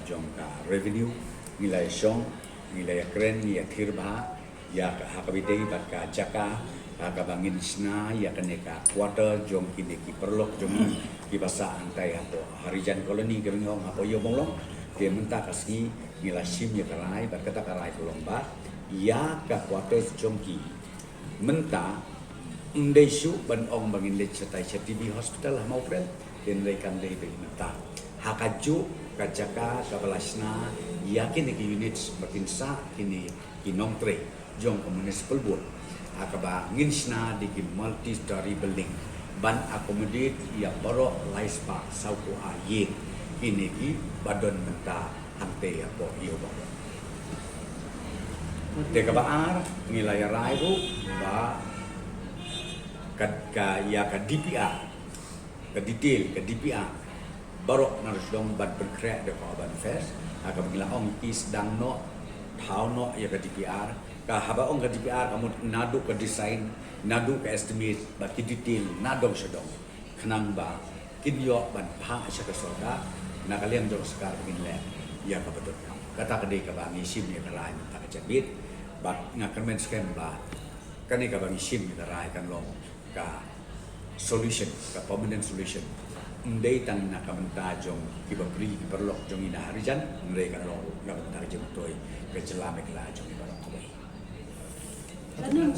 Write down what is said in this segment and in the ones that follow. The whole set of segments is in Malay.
jongka revenue nilai song nilai keren ya thirba ya hakabidei batka jaka hakabangin sna ya kaneka quarter jong kini ki perlok jong ki basa antai hapo harijan koloni gerngong hapo yo bonglong dia menta kasih nilai sim ya karai batkata karai kolomba ya ka quarter jong ki menta ndai su ban ong bangin le cetai di hospital mau friend den rekan dei be menta hakaju kajaka kabalasna yakin ki units makin sa kini kinong tre jong municipal board akaba nginsna di ki multi story building ban accommodate ya baro life park sauko aye kini ki badon menta ante ya po iyo ba de kabar nilai rai bu ba ka DPR ka detail ka DPR baru narus dong bad berkrek de ko ban fest aka bigla ong is dang no thau no ya ka DPR ka haba ong ka DPR kamu nadu ka design nadu ka estimate ba ki detail nadong sedong khnang ba kinyo ban pha sa ka soda na kalian jong sekar bin le ya ka betul kata ka de ka ba ngisim ya ka lain ta ka jabit ba ngakermen skem ba kani ka ba ngisim ya ka rai kan long ka solution ka permanent solution ndai tang na kamenta jong kibabri perlok jong ina harijan ndai kan lo kamenta jong toy ke jelame kala jong barang ko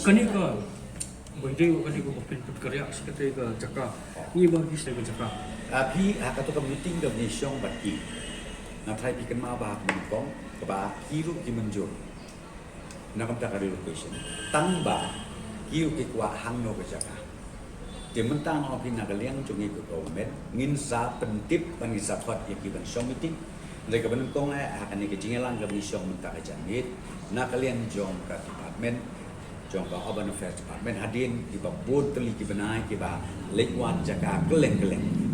kani ka bende kani ko pin put karya sekate ka jaka ni bagi se ka jaka api hakato ka meeting do ni syong baki na thai pi kan ma ba kong ka ba kiru ki menjur na kamta ka relocation tamba kiru ki kwa hang no ka jaka dia mentang orang pina kalian cungi ke government nginsa pentip bangisa khot ya ki ban syong meeting mereka benengkong akan ni kejingelan ke syong mentang ke jamit na kalian jong ke department jong ke urban affairs department hadin di ba board teli ki benai ki ba lekwan jaka keleng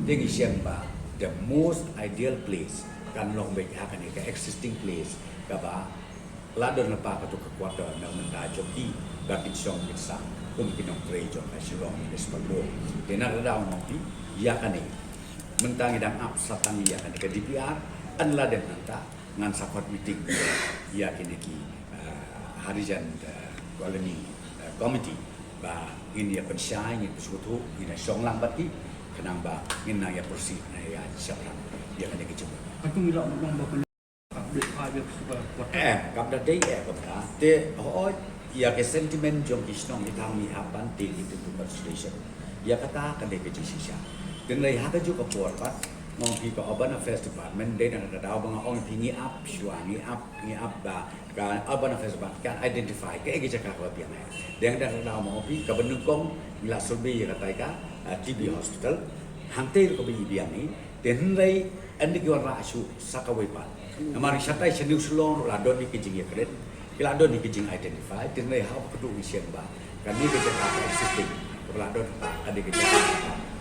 dengi siapa the most ideal place kan long baik akan ni ke existing place ka ba ladon lepa ka tu ke quarter na menta joki ba ki syong bisa kinong trejo na silong ni sepuluh. Dena daw ngopi ya kani mentang idang up satang ya kani ke DPR anla den nanta ngan sakot meeting ya kini ki harijan koloni committee ba ini ya pensyai ni suatu ini songlang bati kenang ba inna ya persi na ya siapa ya kani ke coba aku mila long ba update aja kapda dei kapda te hoy ya ke sentimen jong kisnong itang mi hapan til itu consideration ya kata kan de ke sisa den lai ha ka ju ka por pat ngong pi ko urban affairs department de na da bang ong pi ni up shua ni up ba ka urban affairs department kan identify ke ge jaka ko pian ai den da mo pi ka benung kong la sobi ya kata ka TB hospital hangte ko bi bian ni den lai andi ki wara asu sakawai pat amari satai seniu slong la don ni ke jing ya kret kila don ni kijing identify tin lai how kedu mission ba kan ni kerja apa existing kila don ada kerja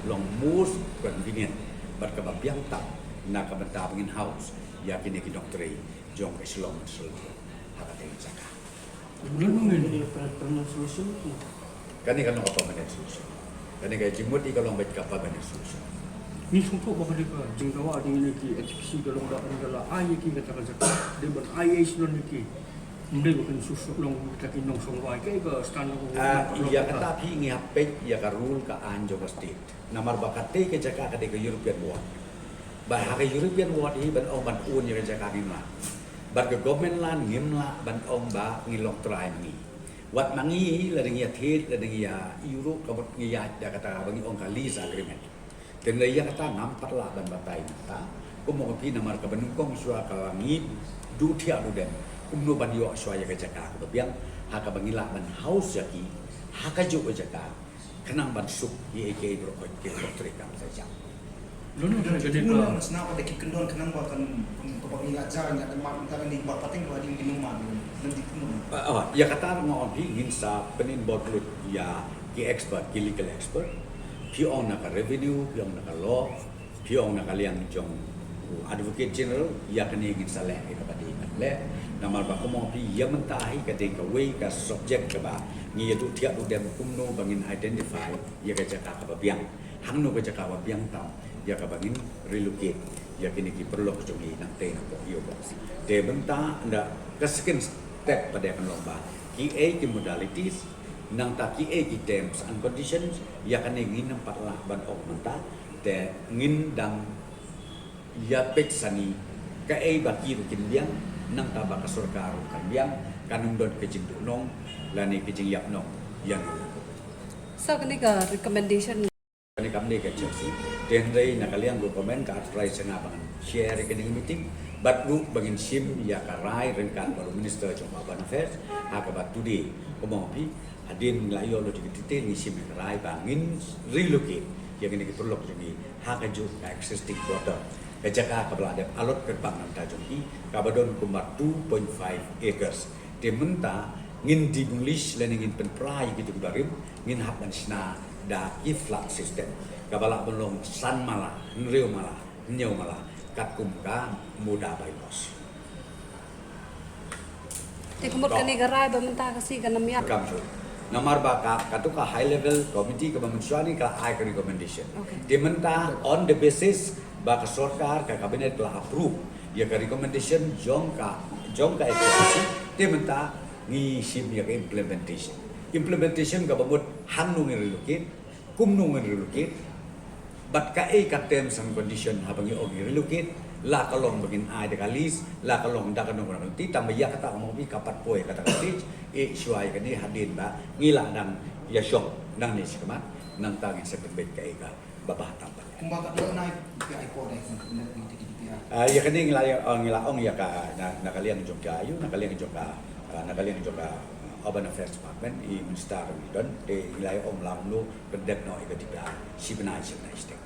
long most convenient but ka biang tak na ka benta pengin house ya kini ki dokter jong ke selong haka te jaka bulan mungkin permanent solution kan ni kan apa permanent solution kan ni ka jimut di kalau baik ka permanent solution ni sungko ba ka jinggawa dengan ki eksekusi kalau da ngala ai ki kata jaka de ban ai silon ki ndai bukan susuk long kita kinong songwai ke stand iya kata pi ngapek ya ka rule ka anjo ka state namar bakate ke jaka ka de European Board ba ha ka European Board hi ban ong ban un ya jaka ni ma bat ke government lan ngim la ban ong ba ngilok try ni wat mangi la dengan thet la dengan Euro ka bot ngiya ya kata bangi ong ka lease agreement dan ya kata nampak la ban batai ta ko mo pi namar ka benungkong sua ka ngi du thia du den umno ban yo swaya ka jaka ko biang haka bangila ban house yaki haka jo jaka kenang ban suk ye ke bro ko ke dokter kam saja lono jadi ko sna ko de kendon kenang ba kan ko bangila jar nya tempat antara ni ba pating ba ding dinuma nanti kuno ya kata ngo bi ginsa penin bodlut ya ki expert ki legal expert pion na ka revenue pion na ka law pion na ka liang jong advocate general ya kani ginsa le ka pati le namal ba komo pi ya mentahi ka de ka way ka subject ka ba ngi ya tu tiak tu dem kumno bangin identify ya ka jaka ka biang hangno ka jaka ba biang tam ya ka bangin relocate ya kini ki perlu kejungi nang te nang iyo box te benta anda keskin step pada akan lomba ki ki modalities nang ta ki ki terms and conditions ya kan ingin nampak lah ban ok menta te ngin dang ya peksani ka baki kin biang nang ta ba kasurkaru kan biang kanung don kejing nong lani kejing yap nong yang So kaniga recommendation kami kami ke Chelsea dan dari nakaliang go komen ka try senga bangan share ke meeting but lu bangin sim ya karai rengkan baru minister cuma ban affairs hakabat today komopi adin layo lo dikite ni sim karai bangin relocate yang ini perlu jadi hakaju existing quarter kejaka kabelade alot kerbang nan tajungi kabadon kumar 2.5 acres dementa ngin dibulish dan ngin penprai gitu barim ngin hapan sina da flat system kabala belum san mala nreu mala nyau mala kakum ka muda bypass ti kumot kaniga rai ba menta kasi ganamyat. kam so namar ba ka ka high level committee ka manusiani ka high recommendation Okay. dimenta on the basis ba ka sarkar ka kabinet la approve ya ka recommendation jong ka execution dimenta ni sim ya ka implementation ka bamut hanung relocate kumnung relocate but ka terms and condition habang yung relocate la kalong bagin ay de kalis la kalong da kanong kanong ti tamaya kata mo bi kapat poy kata kalis syuai kani hadin ba ngila nang yasyong nang ni sikamat nang tangin sa perbait ka babah tampan Kumbaga doon na ay ko dahil kung DPR. ya kani ngilaong ya ka nakaliang jong kayo nakaliang jong ka Urban Affairs Department i Minister don de ngilaong lamlo kedep no ikatipa sibna sibna istek